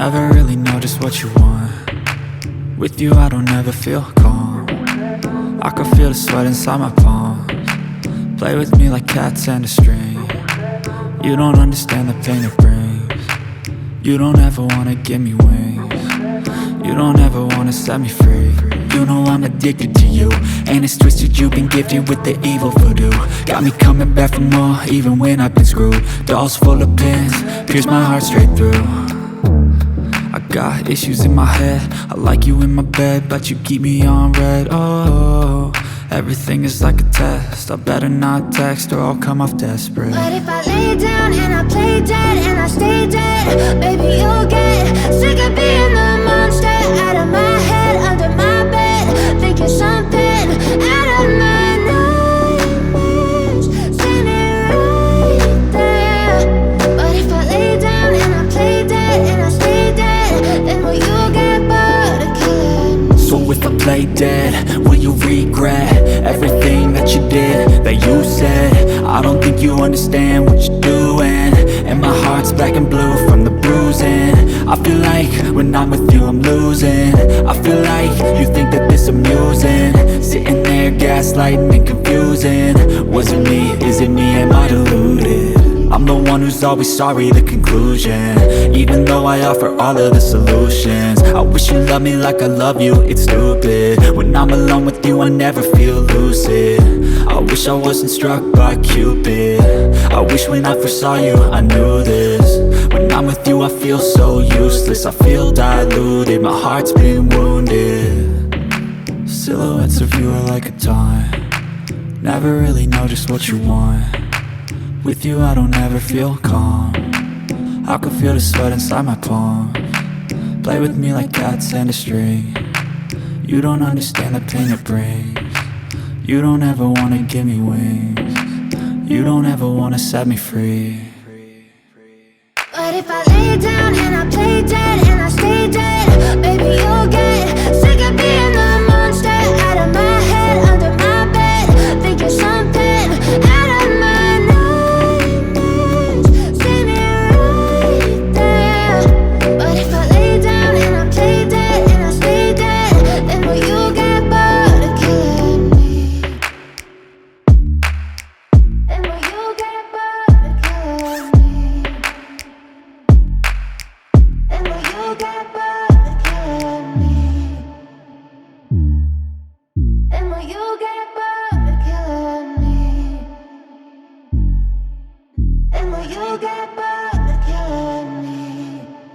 Never really know just what you want. With you I don't ever feel calm. I can feel the sweat inside my palms. Play with me like cats and a string. You don't understand the pain it brings. You don't ever wanna give me wings. You don't ever wanna set me free. You know I'm addicted to you, and it's twisted, you've been gifted with the evil voodoo. Got me coming back for more, even when I've been screwed. Dolls full of pins, pierce my heart straight through. I got issues in my head, I like you in my bed, but you keep me on red. Oh, everything is like a test, I better not text or I'll come off desperate. But if I lay down and I play dead and I stay dead, baby you'll get sick of being the monster out of my head, under my bed, thinking something out of my nightmares, standing right there. But if I lay down and I play dead and I stay dead, then will you get bored of killing? So if I play dead, will you regret everything that you did, that you said? I don't think you understand what you're doing, and my heart's black and blue from the bruising. I feel like when I'm with you I'm losing. I feel like you think that this amusing, sitting there gaslighting and confusing. Was it me? Is it me? Am I deluded? I'm the one who's always sorry, the conclusion, even though I offer all of the solutions. I wish you loved me like I love you, it's stupid. When I'm alone with you I never feel lucid. I wish I wasn't struck by Cupid. I wish when I first saw you I knew this. When I'm with you I feel so useless, I feel diluted, my heart's been wounded. Silhouettes of you are like a taunt. Never really know just what you want. With you I don't ever feel calm. I can feel the sweat inside my palms. Play with me like cats and a string. You don't understand the pain it brings. You don't ever wanna give me wings. You don't ever wanna set me free. But if I lay down and I play dead and